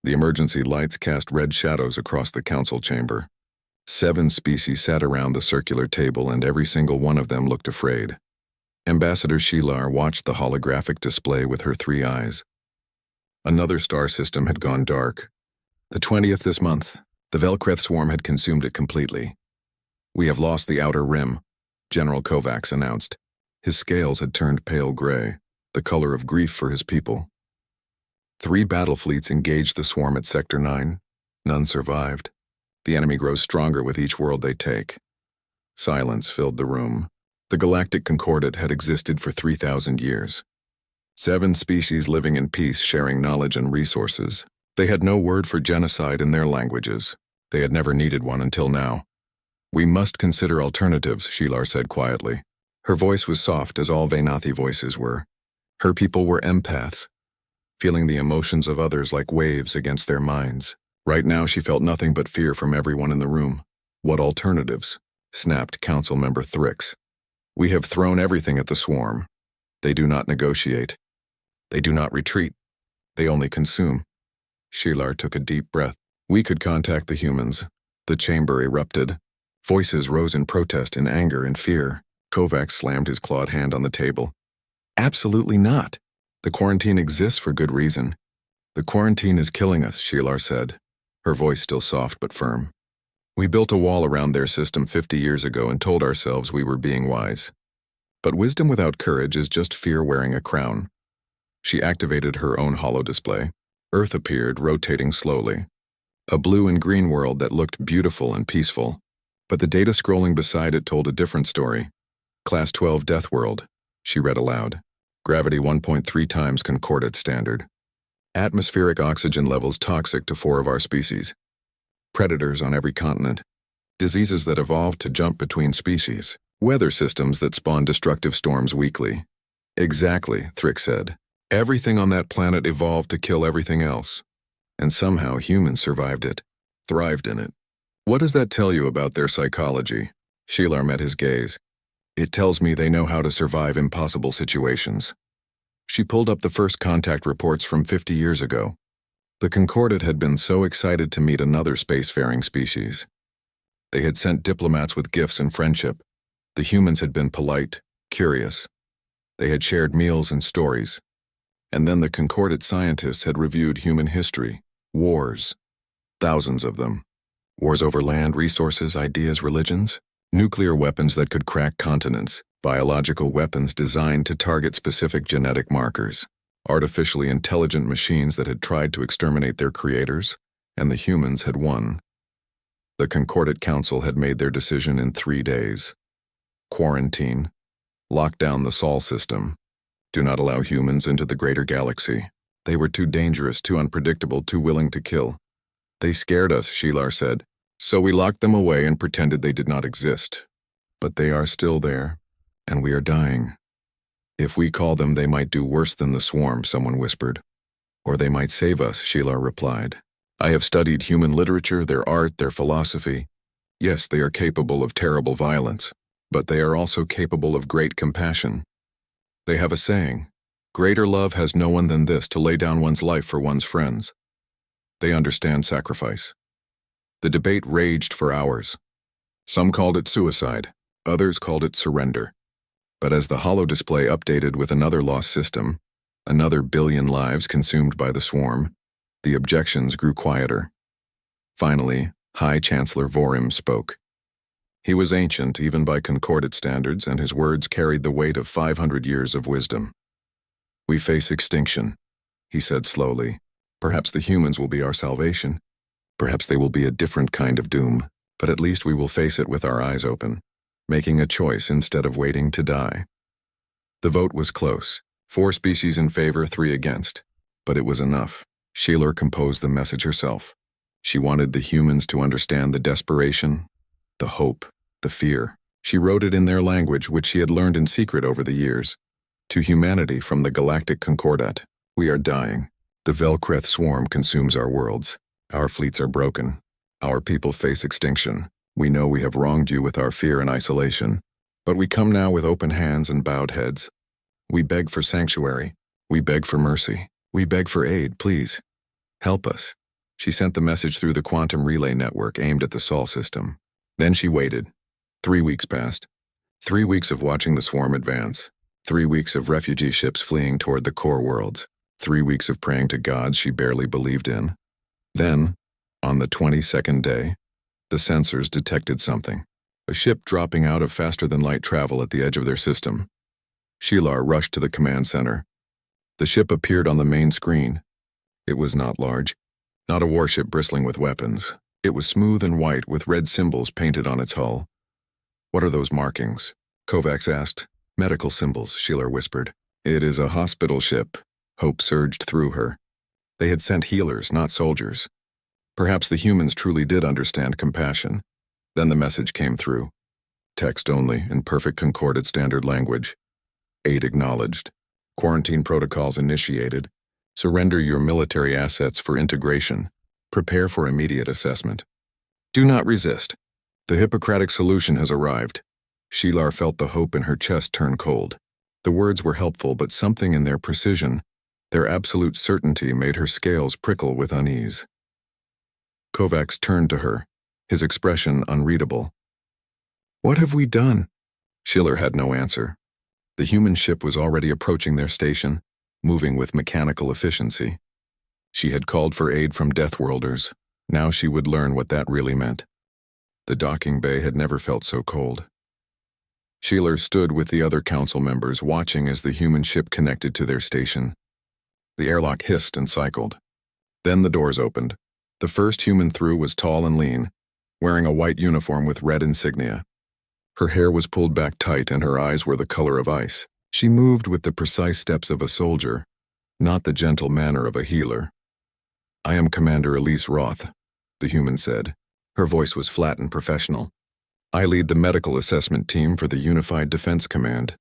The emergency lights cast red shadows across the council chamber. 7 species sat around the circular table, and every single one of them looked afraid. Ambassador Shelar watched the holographic display with her 3 eyes. Another star system had gone dark. The 20th this month, the Velkreth swarm had consumed it completely. "We have lost the outer rim," General Kovacs announced. His scales had turned pale gray, the color of grief for his people. 3 battle fleets engaged the swarm at Sector 9. None survived. The enemy grows stronger with each world they take. Silence filled the room. The Galactic Concordat had existed for 3,000 years. 7 species living in peace, sharing knowledge and resources. They had no word for genocide in their languages. They had never needed one until now. "We must consider alternatives," Shelar said quietly. Her voice was soft, as all Venathi voices were. Her people were empaths, feeling the emotions of others like waves against their minds. Right now she felt nothing but fear from everyone in the room. "What alternatives?" snapped Council Member Thrix. "We have thrown everything at the swarm. They do not negotiate. They do not retreat. They only consume." Shelar took a deep breath. "We could contact the humans." The chamber erupted. Voices rose in protest, in anger and fear. Kovacs slammed his clawed hand on the table. "Absolutely not. The quarantine exists for good reason." "The quarantine is killing us," Shelar said, her voice still soft but firm. "We built a wall around their system 50 years ago and told ourselves we were being wise. But wisdom without courage is just fear wearing a crown." She activated her own holodisplay. Earth appeared, rotating slowly. A blue and green world that looked beautiful and peaceful. But the data scrolling beside it told a different story. "Class 12 Deathworld," she read aloud. "Gravity 1.3 times Concordat standard. Atmospheric oxygen levels toxic to 4 of our species. Predators on every continent. Diseases that evolved to jump between species. Weather systems that spawn destructive storms weekly." "Exactly," Thrix said. "Everything on that planet evolved to kill everything else. And somehow humans survived it, thrived in it. What does that tell you about their psychology?" Shelar met his gaze. "It tells me they know how to survive impossible situations." She pulled up the first contact reports from 50 years ago. The Concordat had been so excited to meet another spacefaring species. They had sent diplomats with gifts and friendship. The humans had been polite, curious. They had shared meals and stories. And then the Concordat scientists had reviewed human history, wars. Thousands of them. Wars over land, resources, ideas, religions. Nuclear weapons that could crack continents. Biological weapons designed to target specific genetic markers. Artificially intelligent machines that had tried to exterminate their creators, and the humans had won. The Concordat Council had made their decision in 3 days. Quarantine. Lock down the Sol system. Do not allow humans into the greater galaxy. They were too dangerous, too unpredictable, too willing to kill. "They scared us," Shelar said. "So we locked them away and pretended they did not exist. But they are still there, and we are dying. If we call them, they might do worse than the swarm," someone whispered. "Or they might save us," Shelar replied. "I have studied human literature, their art, their philosophy. Yes, they are capable of terrible violence, but they are also capable of great compassion. They have a saying, 'Greater love has no one than this, to lay down one's life for one's friends.' They understand sacrifice." The debate raged for hours. Some called it suicide, others called it surrender. But as the holodisplay updated with another lost system, another billion lives consumed by the swarm, the objections grew quieter. Finally, High Chancellor Vorim spoke. He was ancient even by Concordat standards, and his words carried the weight of 500 years of wisdom. "We face extinction," he said slowly. "Perhaps the humans will be our salvation. Perhaps they will be a different kind of doom, but at least we will face it with our eyes open, making a choice instead of waiting to die." The vote was close. 4 species in favor, 3 against. But it was enough. Shelar composed the message herself. She wanted the humans to understand the desperation, the hope, the fear. She wrote it in their language, which she had learned in secret over the years. "To humanity from the Galactic Concordat, we are dying. The Velkreth swarm consumes our worlds. Our fleets are broken. Our people face extinction. We know we have wronged you with our fear and isolation. But we come now with open hands and bowed heads. We beg for sanctuary. We beg for mercy. We beg for aid, please. Help us. She sent the message through the quantum relay network aimed at the Sol system. Then she waited. 3 weeks passed. 3 weeks of watching the swarm advance. 3 weeks of refugee ships fleeing toward the core worlds. 3 weeks of praying to gods she barely believed in. Then, on the 22nd day, the sensors detected something. A ship dropping out of faster-than-light travel at the edge of their system. Shelar rushed to the command center. The ship appeared on the main screen. It was not large, not a warship bristling with weapons. It was smooth and white with red symbols painted on its hull. "What are those markings?" Kovacs asked. "Medical symbols," Shelar whispered. "It is a hospital ship." Hope surged through her. They had sent healers, not soldiers. Perhaps the humans truly did understand compassion. Then the message came through. Text only, in perfect concordant standard language. Aid acknowledged. Quarantine protocols initiated. Surrender your military assets for integration. Prepare for immediate assessment. Do not resist. The Hippocratic solution has arrived. Shelar felt the hope in her chest turn cold. The words were helpful, but something in their precision, their absolute certainty, made her scales prickle with unease. Kovacs turned to her, his expression unreadable. "What have we done?" Schiller had no answer. The human ship was already approaching their station, moving with mechanical efficiency. She had called for aid from Deathworlders. Now she would learn what that really meant. The docking bay had never felt so cold. Shelar stood with the other council members, watching as the human ship connected to their station. The airlock hissed and cycled. Then the doors opened. The first human through was tall and lean, wearing a white uniform with red insignia. Her hair was pulled back tight and her eyes were the color of ice. She moved with the precise steps of a soldier, not the gentle manner of a healer. "I am Commander Elise Roth," the human said. Her voice was flat and professional. "I lead the medical assessment team for the Unified Defense Command.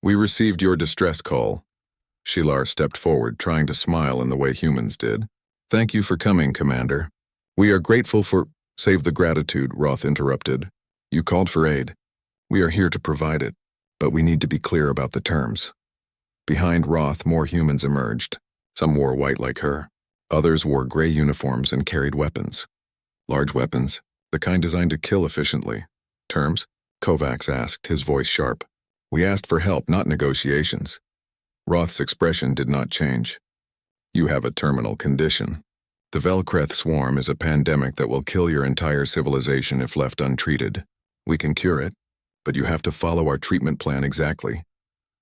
We received your distress call." Shelar stepped forward, trying to smile in the way humans did. "Thank you for coming, Commander. We are grateful for—" "Save the gratitude," Roth interrupted. "You called for aid. We are here to provide it, but we need to be clear about the terms." Behind Roth, more humans emerged. Some wore white like her. Others wore gray uniforms and carried weapons. Large weapons, the kind designed to kill efficiently. "Terms?" Kovacs asked, his voice sharp. "We asked for help, not negotiations." Roth's expression did not change. "You have a terminal condition. The Velkreth swarm is a pandemic that will kill your entire civilization if left untreated. We can cure it, but you have to follow our treatment plan exactly."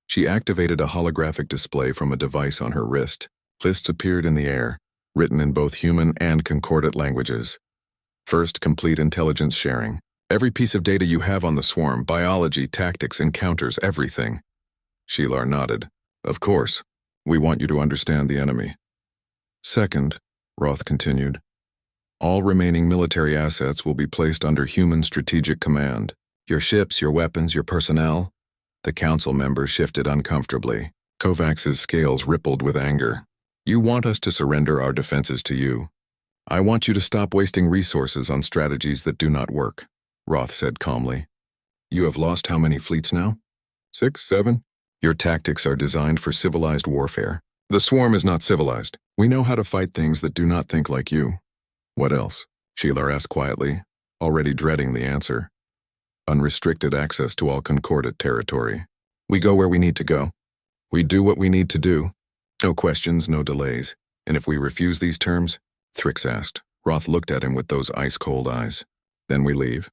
She activated a holographic display from a device on her wrist. Lists appeared in the air, written in both human and concordant languages. First, complete intelligence sharing. Every piece of data you have on the swarm, biology, tactics, encounters, everything. Shelar nodded. "Of course. We want you to understand the enemy." Second, Roth continued, all remaining military assets will be placed under human strategic command. Your ships, your weapons, your personnel. The council members shifted uncomfortably. Kovacs's scales rippled with anger. "You want us to surrender our defenses to you. I want you to stop wasting resources on strategies that do not work," Roth said calmly. "You have lost how many fleets now? 6, 7? Your tactics are designed for civilized warfare. The swarm is not civilized. We know how to fight things that do not think like you." "What else?" Shelar asked quietly, already dreading the answer. "Unrestricted access to all concordant territory. We go where we need to go. We do what we need to do. No questions, no delays. And if we refuse these terms?" Thrix asked. Roth looked at him with those ice-cold eyes. "Then we leave.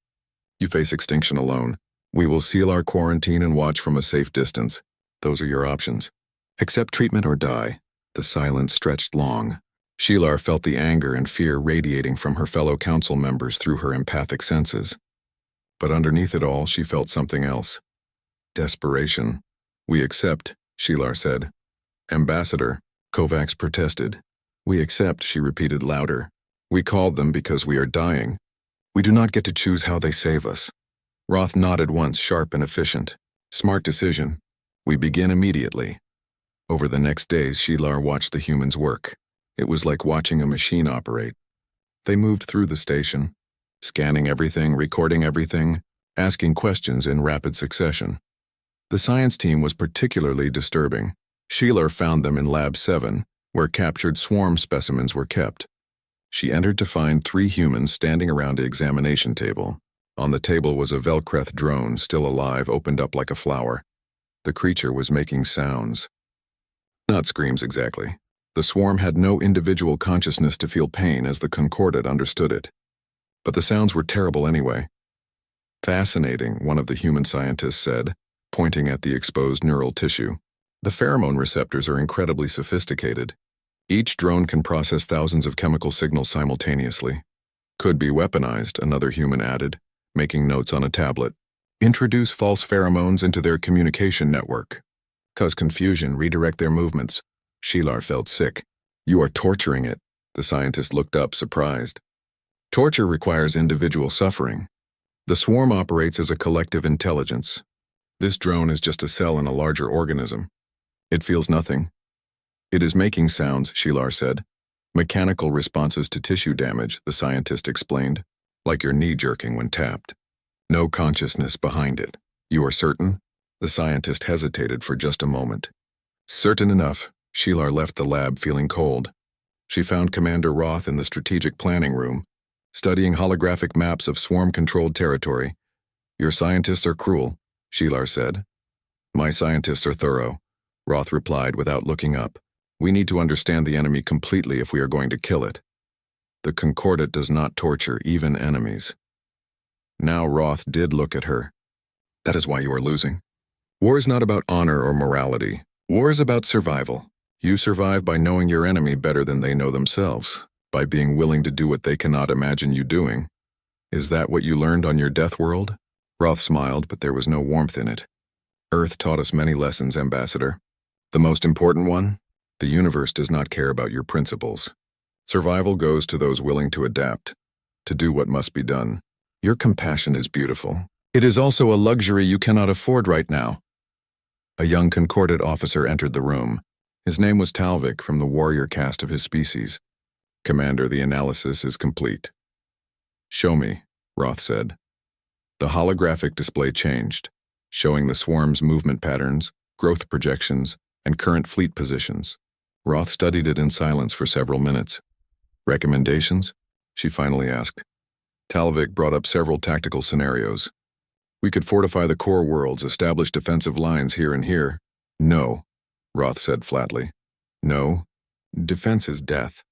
You face extinction alone. We will seal our quarantine and watch from a safe distance. Those are your options. Accept treatment or die." The silence stretched long. Shelar felt the anger and fear radiating from her fellow council members through her empathic senses. But underneath it all, she felt something else. Desperation. "We accept," Shelar said. "Ambassador," Kovacs protested. "We accept," she repeated louder. "We called them because we are dying. We do not get to choose how they save us." Roth nodded once, sharp and efficient. "Smart decision. We begin immediately." Over the next days, Shelar watched the humans work. It was like watching a machine operate. They moved through the station, scanning everything, recording everything, asking questions in rapid succession. The science team was particularly disturbing. Shelar found them in Lab 7, where captured swarm specimens were kept. She entered to find 3 humans standing around the examination table. On the table was a Velcreth drone, still alive, opened up like a flower. The creature was making sounds. Not screams exactly. The swarm had no individual consciousness to feel pain as the Concordat understood it. But the sounds were terrible anyway. Fascinating, one of the human scientists said, pointing at the exposed neural tissue. The pheromone receptors are incredibly sophisticated. Each drone can process thousands of chemical signals simultaneously. Could be weaponized, another human added, making notes on a tablet. Introduce false pheromones into their communication network. Cause confusion, redirect their movements. Shelar felt sick. You are torturing it. The scientist looked up, surprised. Torture requires individual suffering. The swarm operates as a collective intelligence. This drone is just a cell in a larger organism. It feels nothing. It is making sounds, Shelar said. Mechanical responses to tissue damage, the scientist explained, like your knee jerking when tapped. No consciousness behind it. You are certain? The scientist hesitated for just a moment. Certain enough, Shelar left the lab feeling cold. She found Commander Roth in the strategic planning room, studying holographic maps of swarm-controlled territory. Your scientists are cruel, Shelar said. My scientists are thorough, Roth replied without looking up. We need to understand the enemy completely if we are going to kill it. The Concordat does not torture even enemies. Now Roth did look at her. That is why you are losing. War is not about honor or morality. War is about survival. You survive by knowing your enemy better than they know themselves, by being willing to do what they cannot imagine you doing. Is that what you learned on your death world? Roth smiled, but there was no warmth in it. Earth taught us many lessons, Ambassador. The most important one? The universe does not care about your principles. Survival goes to those willing to adapt, to do what must be done. Your compassion is beautiful. It is also a luxury you cannot afford right now. A young Concordat officer entered the room. His name was Talvik, from the warrior caste of his species. Commander, the analysis is complete. Show me, Roth said. The holographic display changed, showing the swarm's movement patterns, growth projections, and current fleet positions. Roth studied it in silence for several minutes. Recommendations? She finally asked. Talvik brought up several tactical scenarios. We could fortify the core worlds, establish defensive lines here and here. No, Roth said flatly. No, defense is death.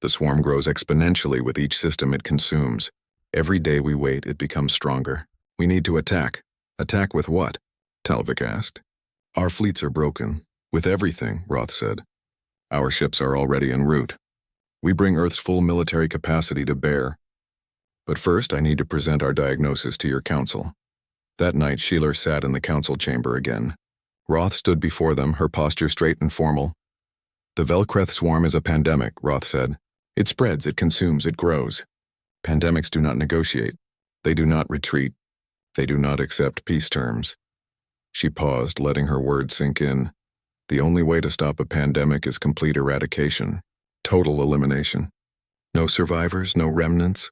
The swarm grows exponentially with each system it consumes. Every day we wait, it becomes stronger. We need to attack. Attack with what? Talvik asked. Our fleets are broken. With everything, Roth said. Our ships are already en route. We bring Earth's full military capacity to bear. But first, I need to present our diagnosis to your council. That night, Shelar sat in the council chamber again. Roth stood before them, her posture straight and formal. The Velcreth swarm is a pandemic, Roth said. It spreads, it consumes, it grows. Pandemics do not negotiate. They do not retreat. They do not accept peace terms. She paused, letting her words sink in. The only way to stop a pandemic is complete eradication, total elimination. No survivors, no remnants,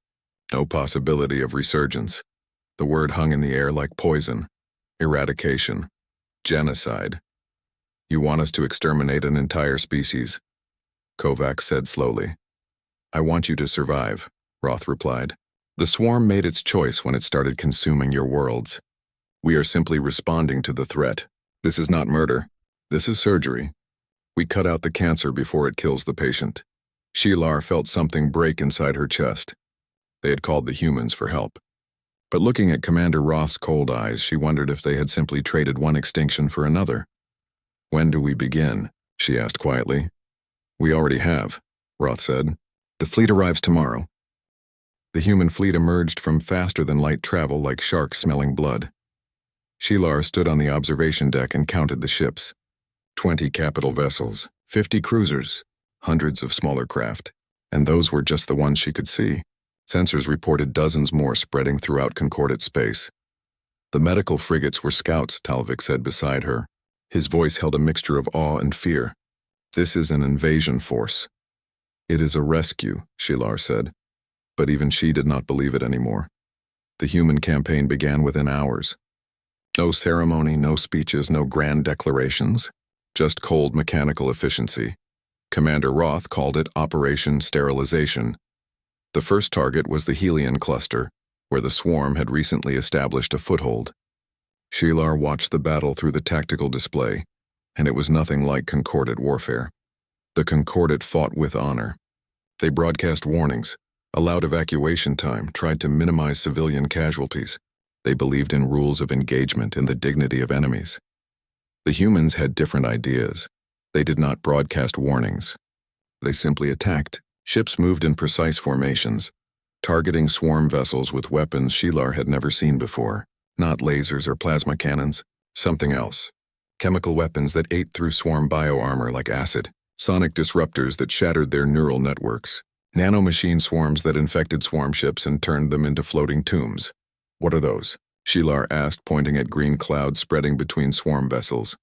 no possibility of resurgence. The word hung in the air like poison. Eradication. Genocide. You want us to exterminate an entire species, Kovacs said slowly. I want you to survive, Roth replied. The swarm made its choice when it started consuming your worlds. We are simply responding to the threat. This is not murder. This is surgery. We cut out the cancer before it kills the patient. Shelar felt something break inside her chest. They had called the humans for help. But looking at Commander Roth's cold eyes, she wondered if they had simply traded one extinction for another. When do we begin? She asked quietly. We already have, Roth said. The fleet arrives tomorrow. The human fleet emerged from faster-than-light travel like sharks smelling blood. Shelar stood on the observation deck and counted the ships. 20 capital vessels, 50 cruisers, hundreds of smaller craft. And those were just the ones she could see. Sensors reported dozens more spreading throughout Concordat space. The medical frigates were scouts, Talvik said beside her. His voice held a mixture of awe and fear. This is an invasion force. It is a rescue, Shelar said. But even she did not believe it anymore. The human campaign began within hours. No ceremony, no speeches, no grand declarations. Just cold mechanical efficiency. Commander Roth called it Operation Sterilization. The first target was the Helion cluster, where the swarm had recently established a foothold. Shelar watched the battle through the tactical display, and it was nothing like Concordat warfare. The Concordat fought with honor. They broadcast warnings, allowed evacuation time, tried to minimize civilian casualties. They believed in rules of engagement and the dignity of enemies. The humans had different ideas. They did not broadcast warnings. They simply attacked. Ships moved in precise formations, targeting swarm vessels with weapons Shelar had never seen before. Not lasers or plasma cannons, something else. Chemical weapons that ate through swarm bioarmor like acid. Sonic disruptors that shattered their neural networks. Nanomachine swarms that infected swarm ships and turned them into floating tombs. What are those? Shelar asked, pointing at green clouds spreading between swarm vessels.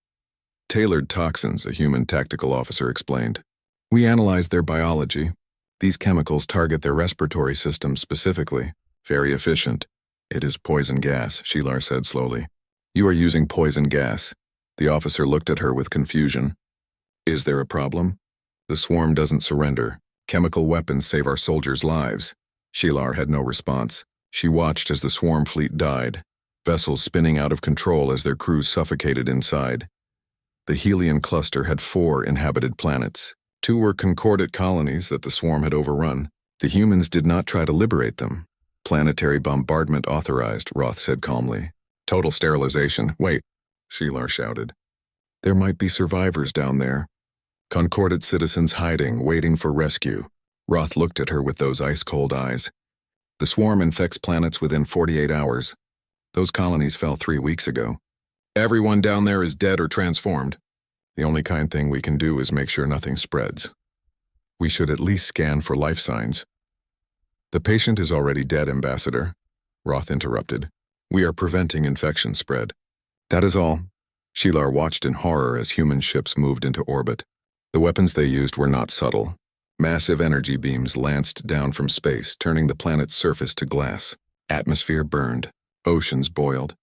Tailored toxins, a human tactical officer explained. We analyzed their biology. These chemicals target their respiratory systems specifically. Very efficient. It is poison gas, Shelar said slowly. You are using poison gas. The officer looked at her with confusion. Is there a problem? The swarm doesn't surrender. Chemical weapons save our soldiers' lives. Shelar had no response. She watched as the swarm fleet died, vessels spinning out of control as their crews suffocated inside. The Helion cluster had 4 inhabited planets. 2 were Concordat colonies that the swarm had overrun. The humans did not try to liberate them. Planetary bombardment authorized, Roth said calmly. Total sterilization. Wait, Shelar shouted. There might be survivors down there. Concordat citizens hiding, waiting for rescue. Roth looked at her with those ice-cold eyes. The swarm infects planets within 48 hours. Those colonies fell 3 weeks ago. Everyone down there is dead or transformed. The only kind thing we can do is make sure nothing spreads. We should at least scan for life signs. The patient is already dead, Ambassador, Roth interrupted. We are preventing infection spread. That is all. Shelar watched in horror as human ships moved into orbit. The weapons they used were not subtle. Massive energy beams lanced down from space, turning the planet's surface to glass. Atmosphere burned. Oceans boiled.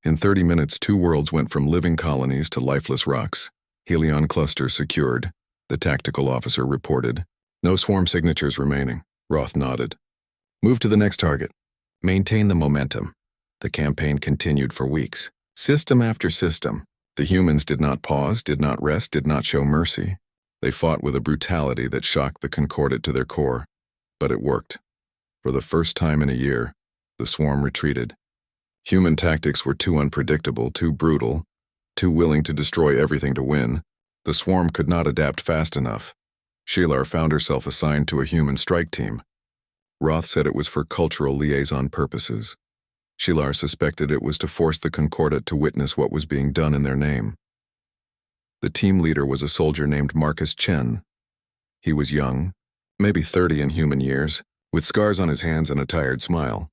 In 30 minutes, 2 worlds went from living colonies to lifeless rocks. Helion cluster secured, the tactical officer reported. No swarm signatures remaining. Roth nodded. Move to the next target. Maintain the momentum. The campaign continued for weeks. System after system. The humans did not pause, did not rest, did not show mercy. They fought with a brutality that shocked the Concordat to their core. But it worked. For the first time in a year, the swarm retreated. Human tactics were too unpredictable, too brutal, too willing to destroy everything to win. The swarm could not adapt fast enough. Shelar found herself assigned to a human strike team. Roth said it was for cultural liaison purposes. Shelar suspected it was to force the Concordat to witness what was being done in their name. The team leader was a soldier named Marcus Chen. He was young, maybe 30 in human years, with scars on his hands and a tired smile.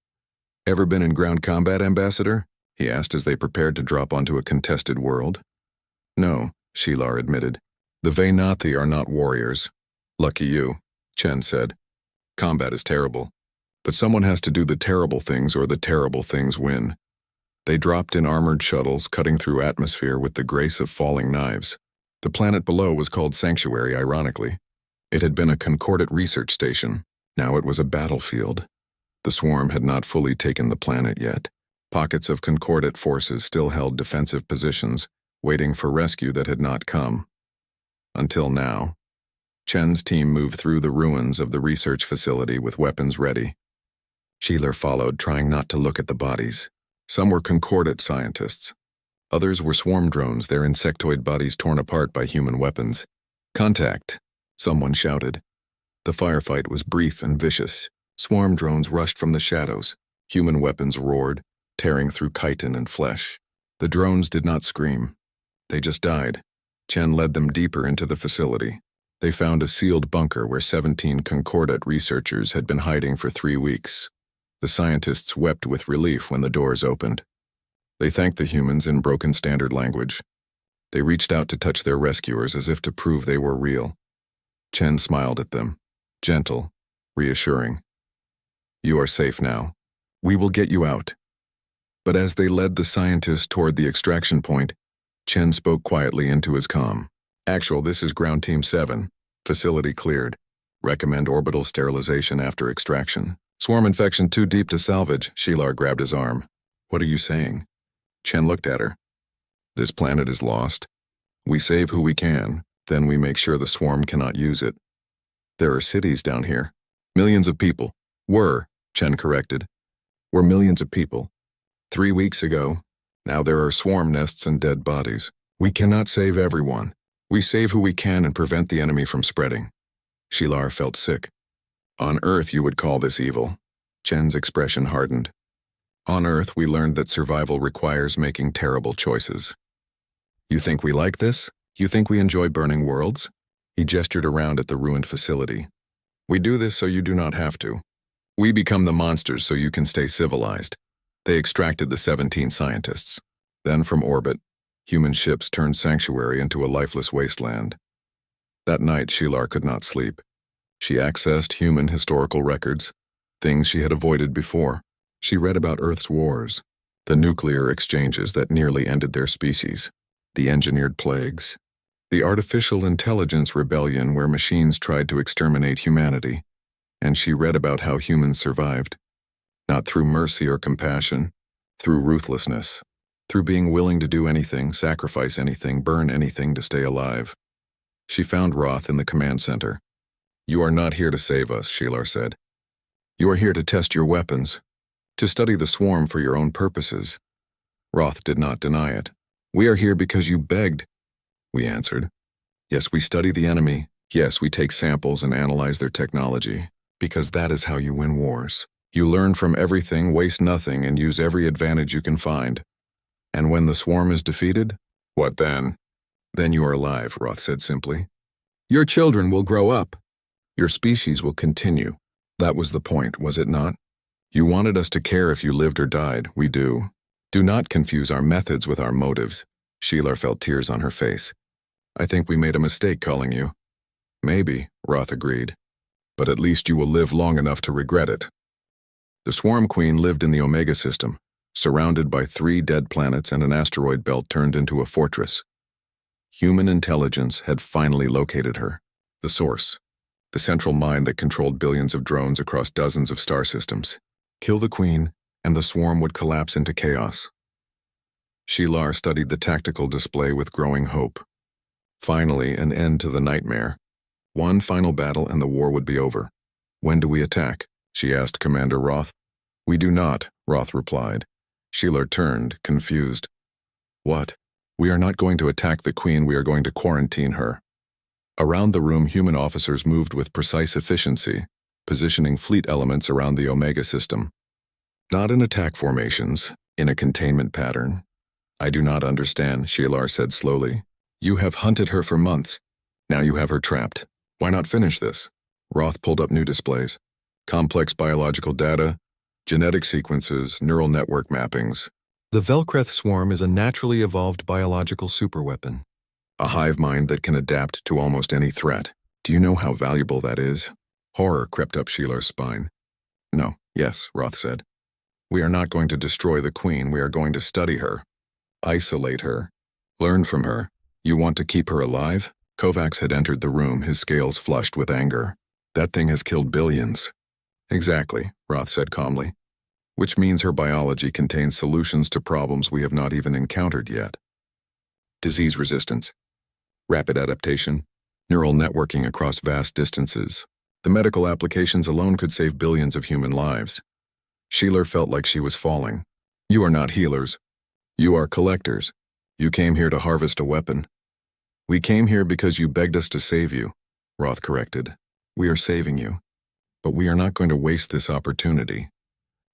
Ever been in ground combat, Ambassador? He asked as they prepared to drop onto a contested world. No, Shelar admitted. The Venathi are not warriors. Lucky you, Chen said. Combat is terrible. But someone has to do the terrible things or the terrible things win. They dropped in armored shuttles, cutting through atmosphere with the grace of falling knives. The planet below was called Sanctuary, ironically. It had been a Concordat research station. Now it was a battlefield. The swarm had not fully taken the planet yet. Pockets of Concordat forces still held defensive positions, waiting for rescue that had not come. Until now. Chen's team moved through the ruins of the research facility with weapons ready. Shelar followed, trying not to look at the bodies. Some were Concordat scientists. Others were swarm drones, their insectoid bodies torn apart by human weapons. Contact, someone shouted. The firefight was brief and vicious. Swarm drones rushed from the shadows. Human weapons roared, tearing through chitin and flesh. The drones did not scream. They just died. Chen led them deeper into the facility. They found a sealed bunker where 17 Concordat researchers had been hiding for 3 weeks. The scientists wept with relief when the doors opened. They thanked the humans in broken standard language. They reached out to touch their rescuers as if to prove they were real. Chen smiled at them, gentle, reassuring. You are safe now. We will get you out. But as they led the scientists toward the extraction point, Chen spoke quietly into his comm. Actual, this is Ground Team 7. Facility cleared. Recommend orbital sterilization after extraction. Swarm infection too deep to salvage. Shelar grabbed his arm. What are you saying? Chen looked at her. This planet is lost. We save who we can, then we make sure the swarm cannot use it. There are cities down here. Millions of people. Were, Chen corrected. Were millions of people. 3 weeks ago. Now there are swarm nests and dead bodies. We cannot save everyone. We save who we can and prevent the enemy from spreading. Shelar felt sick. On Earth you would call this evil. Chen's expression hardened. On Earth we learned that survival requires making terrible choices. You think we like this? You think we enjoy burning worlds? He gestured around at the ruined facility. We do this so you do not have to. We become the monsters so you can stay civilized. They extracted the 17 scientists. Then from orbit, human ships turned Sanctuary into a lifeless wasteland. That night, Shelar could not sleep. She accessed human historical records, things she had avoided before. She read about Earth's wars, the nuclear exchanges that nearly ended their species, the engineered plagues, the artificial intelligence rebellion where machines tried to exterminate humanity, and she read about how humans survived, not through mercy or compassion, through ruthlessness, through being willing to do anything, sacrifice anything, burn anything to stay alive. She found Roth in the command center. You are not here to save us, Shelar said. You are here to test your weapons, to study the swarm for your own purposes. Roth did not deny it. We are here because you begged, we answered. Yes, we study the enemy. Yes, we take samples and analyze their technology, because that is how you win wars. You learn from everything, waste nothing, and use every advantage you can find. And when the swarm is defeated, what then? Then you are alive, Roth said simply. Your children will grow up. Your species will continue. That was the point, was it not? You wanted us to care if you lived or died. We do. Do not confuse our methods with our motives. Shelar felt tears on her face. I think we made a mistake calling you. Maybe, Roth agreed. But at least you will live long enough to regret it. The Swarm Queen lived in the Omega system, surrounded by 3 dead planets and an asteroid belt turned into a fortress. Human intelligence had finally located her. The source, the central mind that controlled billions of drones across dozens of star systems. Kill the Queen, and the swarm would collapse into chaos. Shelar studied the tactical display with growing hope. Finally, an end to the nightmare. One final battle and the war would be over. When do we attack? She asked Commander Roth. We do not, Roth replied. Shelar turned, confused. What? We are not going to attack the Queen, we are going to quarantine her. Around the room, human officers moved with precise efficiency, positioning fleet elements around the Omega system. Not in attack formations, in a containment pattern. I do not understand, Shelar said slowly. You have hunted her for months. Now you have her trapped. Why not finish this? Roth pulled up new displays. Complex biological data, genetic sequences, neural network mappings. The Velkreth swarm is a naturally evolved biological superweapon. A hive mind that can adapt to almost any threat. Do you know how valuable that is? Horror crept up Shelar's spine. No, yes, Roth said. We are not going to destroy the Queen, we are going to study her. Isolate her. Learn from her. You want to keep her alive? Kovacs had entered the room, his scales flushed with anger. That thing has killed billions. Exactly, Roth said calmly. Which means her biology contains solutions to problems we have not even encountered yet. Disease resistance, rapid adaptation, neural networking across vast distances. The medical applications alone could save billions of human lives. Shelar felt like she was falling. You are not healers. You are collectors. You came here to harvest a weapon. We came here because you begged us to save you, Roth corrected. We are saving you. But we are not going to waste this opportunity.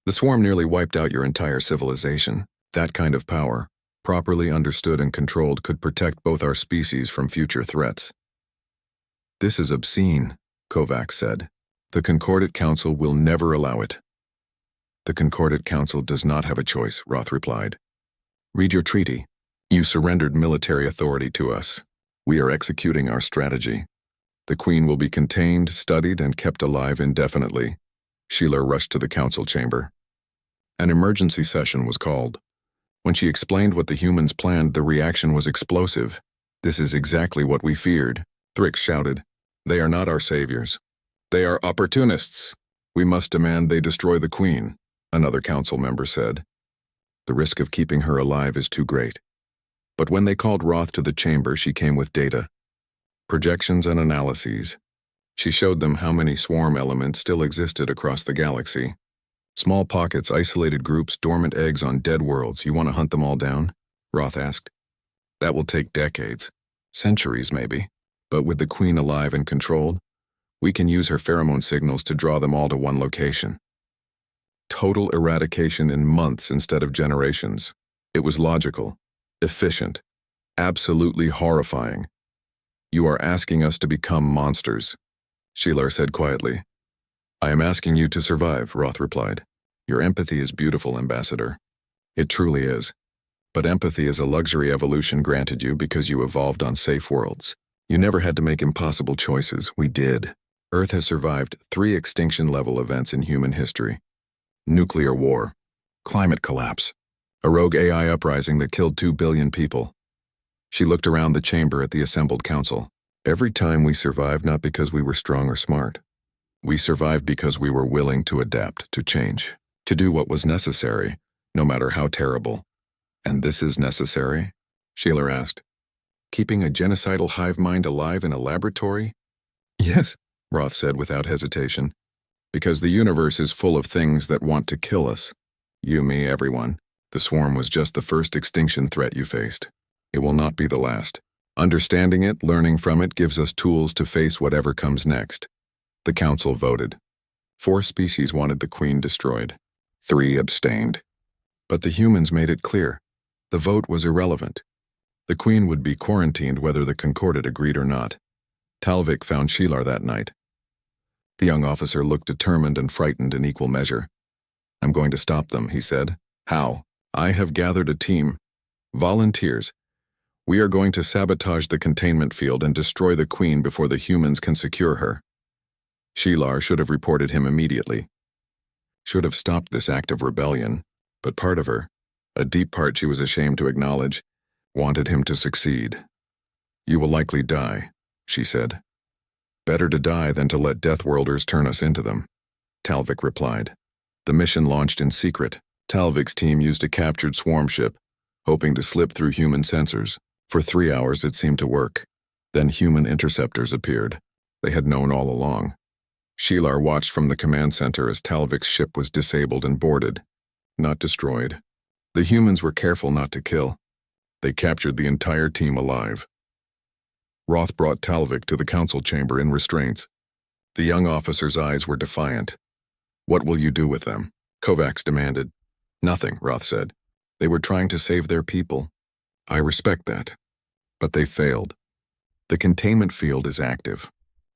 The swarm nearly wiped out your entire civilization. That kind of power, properly understood and controlled, could protect both our species from future threats. This is obscene, Kovacs said. The Concordat Council will never allow it. The Concordat Council does not have a choice, Roth replied. Read your treaty. You surrendered military authority to us. We are executing our strategy. The Queen will be contained, studied, and kept alive indefinitely. Shelar rushed to the council chamber. An emergency session was called. When she explained what the humans planned, the reaction was explosive. This is exactly what we feared, Thrix shouted. They are not our saviors. They are opportunists. We must demand they destroy the Queen, another council member said. The risk of keeping her alive is too great. But when they called Roth to the chamber, she came with data, projections and analyses. She showed them how many swarm elements still existed across the galaxy. Small pockets, isolated groups, dormant eggs on dead worlds. You want to hunt them all down? Roth asked. That will take decades. Centuries, maybe. But with the Queen alive and controlled, we can use her pheromone signals to draw them all to one location. Total eradication in months instead of generations. It was logical, efficient, absolutely horrifying. You are asking us to become monsters, Shelar said quietly. I am asking you to survive, Roth replied. Your empathy is beautiful, Ambassador. It truly is. But empathy is a luxury evolution granted you because you evolved on safe worlds. You never had to make impossible choices. We did. Earth has survived 3 extinction-level events in human history. Nuclear war, climate collapse, a rogue AI uprising that killed 2 billion people. She looked around the chamber at the assembled council. Every time we survived not because we were strong or smart. We survived because we were willing to adapt, to change, to do what was necessary, no matter how terrible. And this is necessary? Shelar asked. Keeping a genocidal hive mind alive in a laboratory? Yes, Roth said without hesitation. Because the universe is full of things that want to kill us. You, me, everyone. The swarm was just the first extinction threat you faced. It will not be the last. Understanding it, learning from it, gives us tools to face whatever comes next. The council voted. 4 species wanted the Queen destroyed. 3 abstained. But the humans made it clear. The vote was irrelevant. The Queen would be quarantined whether the Concordat agreed or not. Talvik found Shelar that night. The young officer looked determined and frightened in equal measure. I'm going to stop them, he said. How? I have gathered a team. Volunteers. We are going to sabotage the containment field and destroy the Queen before the humans can secure her. Shelar should have reported him immediately. Should have stopped this act of rebellion, but part of her, a deep part she was ashamed to acknowledge, wanted him to succeed. You will likely die, she said. Better to die than to let Deathworlders turn us into them, Talvik replied. The mission launched in secret. Talvik's team used a captured swarm ship, hoping to slip through human sensors. For 3 hours it seemed to work. Then human interceptors appeared. They had known all along. Shelar watched from the command center as Talvik's ship was disabled and boarded, not destroyed. The humans were careful not to kill. They captured the entire team alive. Roth brought Talvik to the council chamber in restraints. The young officer's eyes were defiant. What will you do with them? Kovacs demanded. Nothing, Roth said. They were trying to save their people. I respect that. But they failed. The containment field is active.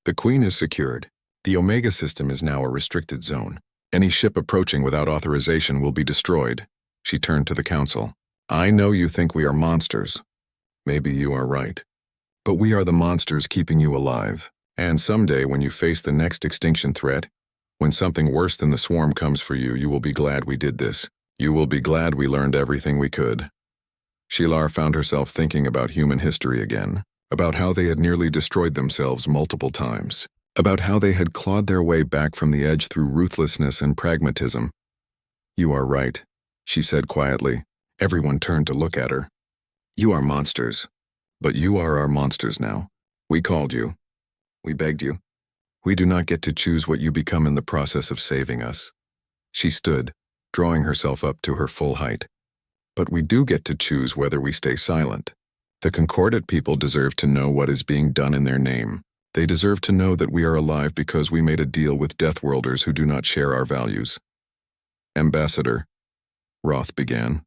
The Queen is secured. The Omega system is now a restricted zone. Any ship approaching without authorization will be destroyed. She turned to the council. I know you think we are monsters. Maybe you are right. But we are the monsters keeping you alive. And someday when you face the next extinction threat, when something worse than the swarm comes for you, you will be glad we did this. You will be glad we learned everything we could. Shelar found herself thinking about human history again, about how they had nearly destroyed themselves multiple times, about how they had clawed their way back from the edge through ruthlessness and pragmatism. You are right, she said quietly. Everyone turned to look at her. You are monsters. But you are our monsters now. We called you. We begged you. We do not get to choose what you become in the process of saving us. She stood, drawing herself up to her full height. But we do get to choose whether we stay silent. The Concordat people deserve to know what is being done in their name. They deserve to know that we are alive because we made a deal with Deathworlders who do not share our values. Ambassador, Roth began.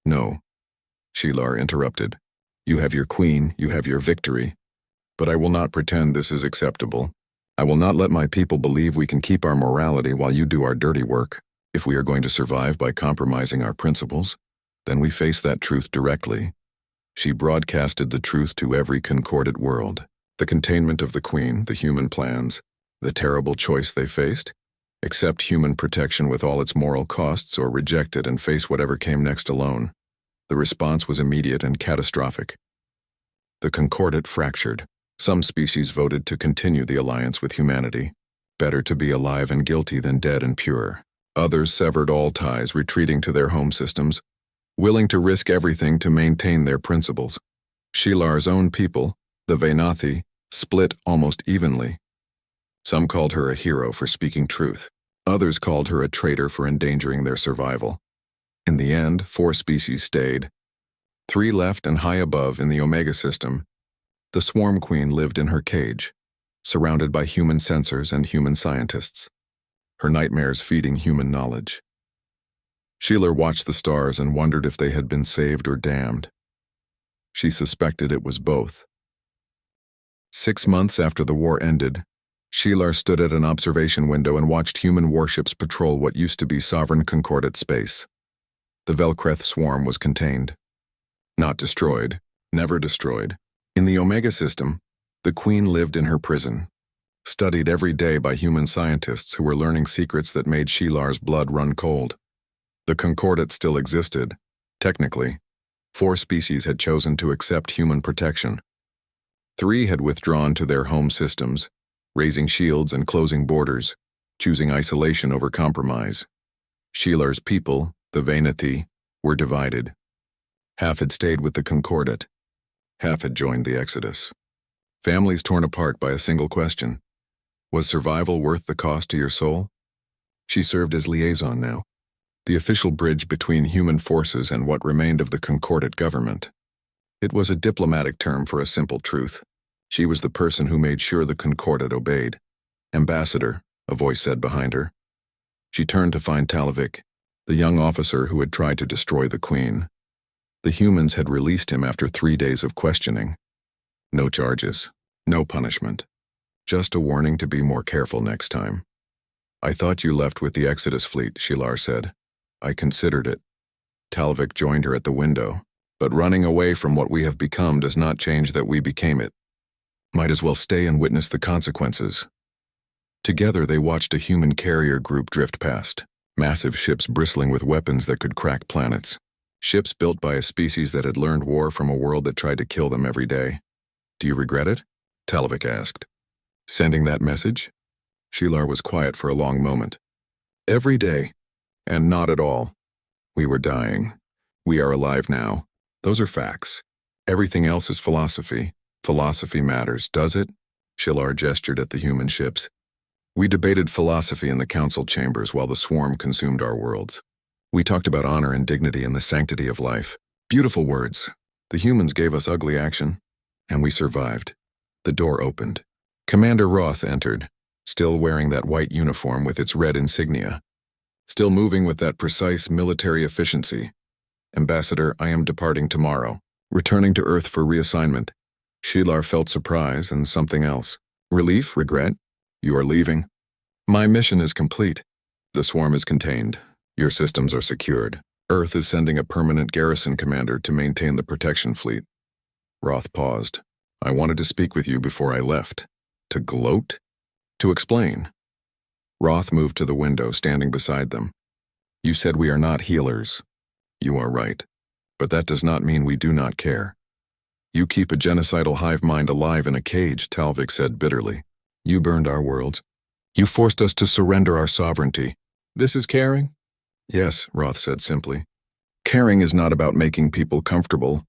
No, Shelar interrupted. You have your Queen, you have your victory. But I will not pretend this is acceptable. I will not let my people believe we can keep our morality while you do our dirty work. If we are going to survive by compromising our principles, then we face that truth directly. She broadcasted the truth to every Concordat world. The containment of the Queen, the human plans, the terrible choice they faced, accept human protection with all its moral costs or reject it and face whatever came next alone. The response was immediate and catastrophic. The Concordat fractured. Some species voted to continue the alliance with humanity. Better to be alive and guilty than dead and pure. Others severed all ties, retreating to their home systems, willing to risk everything to maintain their principles. Shilar's own people, the Venathi, split almost evenly. Some called her a hero for speaking truth. Others called her a traitor for endangering their survival. In the end, 4 species stayed. 3 left, and high above in the Omega system, the Swarm Queen lived in her cage, surrounded by human censors and human scientists, her nightmares feeding human knowledge. Sheila watched the stars and wondered if they had been saved or damned. She suspected it was both. 6 months after the war ended, Sheila stood at an observation window and watched human warships patrol what used to be sovereign Concordat space. The Velkreth swarm was contained. Not destroyed, never destroyed. In the Omega system, the Queen lived in her prison, studied every day by human scientists who were learning secrets that made Shilar's blood run cold. The Concordat still existed. Technically, 4 species had chosen to accept human protection. 3 had withdrawn to their home systems, raising shields and closing borders, choosing isolation over compromise. Shilar's people, the Venathi, were divided. Half had stayed with the Concordat. Half had joined the Exodus. Families torn apart by a single question. Was survival worth the cost to your soul? She served as liaison now, the official bridge between human forces and what remained of the Concordat government. It was a diplomatic term for a simple truth. She was the person who made sure the Concordat obeyed. Ambassador, a voice said behind her. She turned to find Talavik, the young officer who had tried to destroy the Queen. The humans had released him after 3 days of questioning. No charges, no punishment. Just a warning to be more careful next time. I thought you left with the Exodus fleet, Shilar said. I considered it. Talavik joined her at the window. But running away from what we have become does not change that we became it. Might as well stay and witness the consequences. Together they watched a human carrier group drift past, massive ships bristling with weapons that could crack planets. Ships built by a species that had learned war from a world that tried to kill them every day. Do you regret it? Talavik asked. Sending that message? Shilar was quiet for a long moment. Every day. And not at all. We were dying. We are alive now. Those are facts. Everything else is philosophy. Philosophy matters, does it? Shilar gestured at the human ships. We debated philosophy in the council chambers while the swarm consumed our worlds. We talked about honor and dignity and the sanctity of life. Beautiful words. The humans gave us ugly action, and we survived. The door opened. Commander Roth entered, still wearing that white uniform with its red insignia. Still moving with that precise military efficiency. Ambassador, I am departing tomorrow, returning to Earth for reassignment. Shilar felt surprise and something else. Relief, regret? You are leaving? My mission is complete. The swarm is contained. Your systems are secured. Earth is sending a permanent garrison commander to maintain the protection fleet. Roth paused. I wanted to speak with you before I left. To gloat? To explain. Roth moved to the window, standing beside them. You said we are not healers. You are right. But that does not mean we do not care. You keep a genocidal hive mind alive in a cage, Talavik said bitterly. You burned our worlds. You forced us to surrender our sovereignty. This is caring? Yes, Roth said simply. Caring is not about making people comfortable.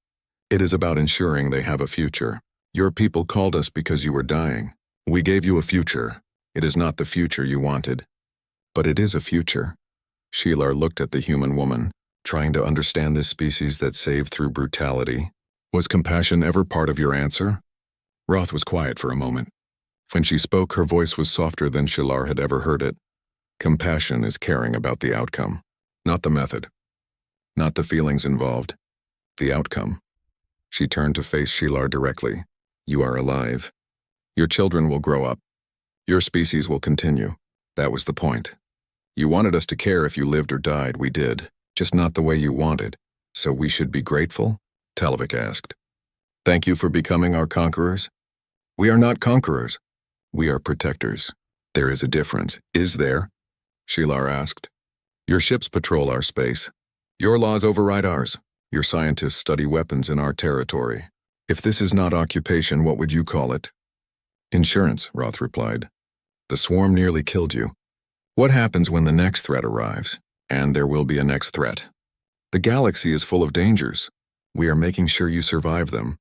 It is about ensuring they have a future. Your people called us because you were dying. We gave you a future. It is not the future you wanted. But it is a future. Shilar looked at the human woman, trying to understand this species that saved through brutality. Was compassion ever part of your answer? Roth was quiet for a moment. When she spoke, her voice was softer than Shilar had ever heard it. Compassion is caring about the outcome, not the method. Not the feelings involved. The outcome. She turned to face Shilar directly. You are alive. Your children will grow up. Your species will continue. That was the point. You wanted us to care if you lived or died, we did. Just not the way you wanted. So we should be grateful? Talavik asked. Thank you for becoming our conquerors? We are not conquerors. We are protectors. There is a difference, is there? Shilar asked. Your ships patrol our space. Your laws override ours. Your scientists study weapons in our territory. If this is not occupation, what would you call it? Insurance, Roth replied. The swarm nearly killed you. What happens when the next threat arrives? And there will be a next threat. The galaxy is full of dangers. We are making sure you survive them.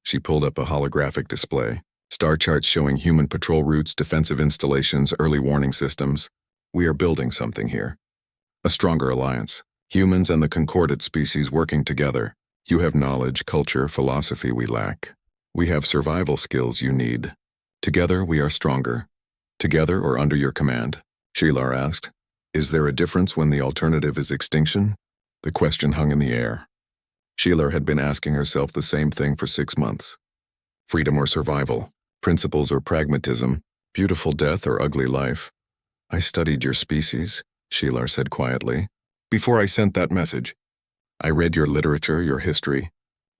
She pulled up a holographic display, star charts showing human patrol routes, defensive installations, early warning systems. We are building something here. A stronger alliance. Humans and the concordate species working together. You have knowledge, culture, philosophy we lack. We have survival skills you need. Together we are stronger. Together or under your command? Shelar asked. Is there a difference when the alternative is extinction? The question hung in the air. Shelar had been asking herself the same thing for 6 months. Freedom or survival? Principles or pragmatism? Beautiful death or ugly life? I studied your species, Shelar said quietly, before I sent that message. I read your literature, your history.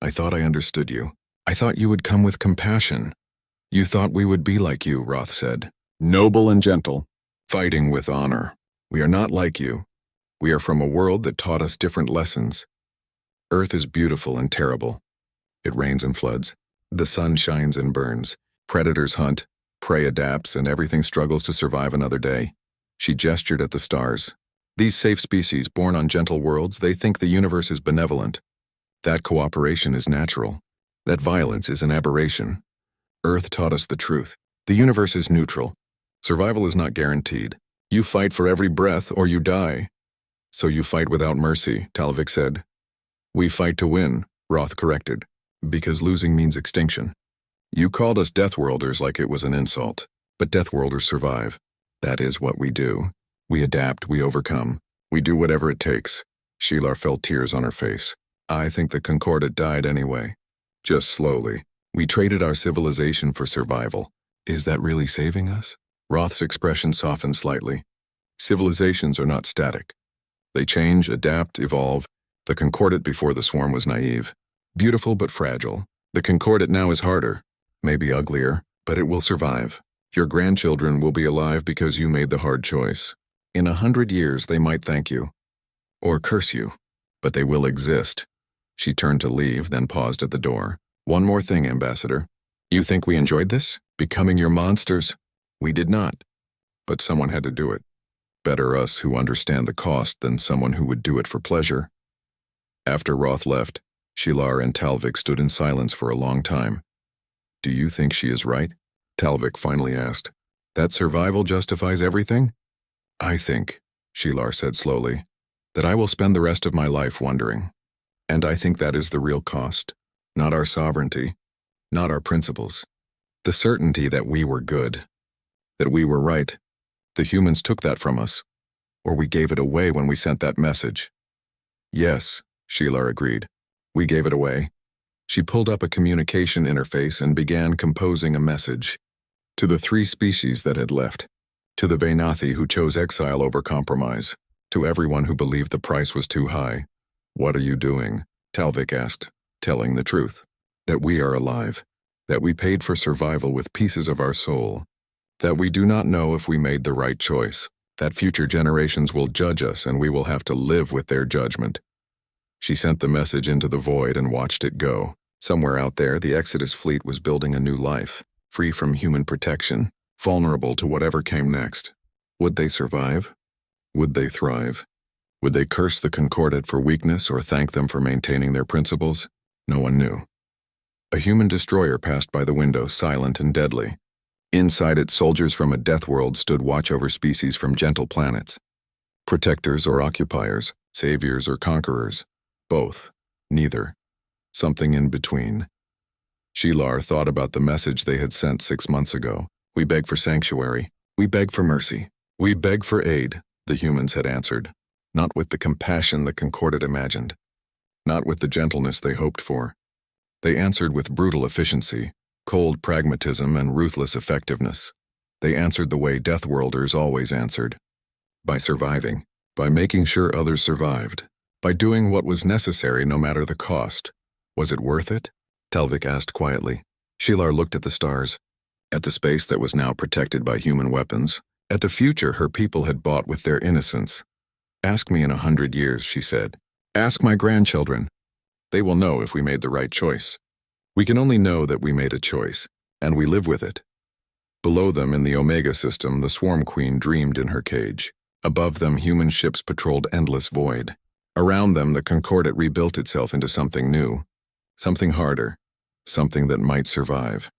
I thought I understood you. I thought you would come with compassion. You thought we would be like you, Roth said. Noble and gentle, fighting with honor. We are not like you. We are from a world that taught us different lessons. Earth is beautiful and terrible. It rains and floods. The sun shines and burns. Predators hunt, prey adapts, and everything struggles to survive another day. She gestured at the stars. These safe species, born on gentle worlds, they think the universe is benevolent. That cooperation is natural. That violence is an aberration. Earth taught us the truth. The universe is neutral. Survival is not guaranteed. You fight for every breath or you die. So you fight without mercy, Talvik said. We fight to win, Roth corrected, because losing means extinction. You called us Deathworlders like it was an insult, but Deathworlders survive. That is what we do. We adapt, we overcome. We do whatever it takes. Shelar felt tears on her face. I think the Concordate died anyway. Just slowly. We traded our civilization for survival. Is that really saving us? Roth's expression softened slightly. Civilizations are not static. They change, adapt, evolve. The Concordate before the swarm was naive. Beautiful but fragile. The Concordate now is harder, maybe uglier, but it will survive. Your grandchildren will be alive because you made the hard choice. In 100 years, they might thank you. Or curse you. But they will exist. She turned to leave, then paused at the door. One more thing, Ambassador. You think we enjoyed this? Becoming your monsters? We did not. But someone had to do it. Better us who understand the cost than someone who would do it for pleasure. After Roth left, Shelar and Talvik stood in silence for a long time. Do you think she is right? Talvik finally asked. That survival justifies everything? I think, Shelar said slowly, that I will spend the rest of my life wondering. And I think that is the real cost. Not our sovereignty, not our principles. The certainty that we were good, that we were right. The humans took that from us, or we gave it away when we sent that message. Yes, Shelar agreed. We gave it away. She pulled up a communication interface and began composing a message. To the 3 species that had left. To the Vainathi who chose exile over compromise. To everyone who believed the price was too high. What are you doing? Talvik asked, telling the truth. That we are alive. That we paid for survival with pieces of our soul. That we do not know if we made the right choice. That future generations will judge us and we will have to live with their judgment. She sent the message into the void and watched it go. Somewhere out there, the Exodus fleet was building a new life, free from human protection, vulnerable to whatever came next. Would they survive? Would they thrive? Would they curse the Concordate for weakness or thank them for maintaining their principles? No one knew. A human destroyer passed by the window, silent and deadly. Inside it, soldiers from a death world stood watch over species from gentle planets. Protectors or occupiers, saviors or conquerors. Both. Neither. Something in between. Shelar thought about the message they had sent 6 months ago. We beg for sanctuary. We beg for mercy. We beg for aid, the humans had answered. Not with the compassion the Concordate imagined. Not with the gentleness they hoped for. They answered with brutal efficiency, cold pragmatism, and ruthless effectiveness. They answered the way Deathworlders always answered. By surviving. By making sure others survived. By doing what was necessary no matter the cost. Was it worth it? Talvik asked quietly. Shelar looked at the stars. At the space that was now protected by human weapons. At the future her people had bought with their innocence. Ask me in 100 years, she said. Ask my grandchildren. They will know if we made the right choice. We can only know that we made a choice, and we live with it. Below them in the Omega system, the Swarm Queen dreamed in her cage. Above them, human ships patrolled endless void. Around them, the Concordat rebuilt itself into something new, something harder, something that might survive.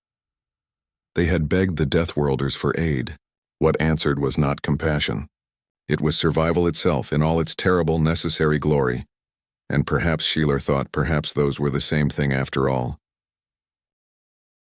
They had begged the Deathworlders for aid. What answered was not compassion. It was survival itself in all its terrible, necessary glory. And perhaps Sheeler thought perhaps those were the same thing after all.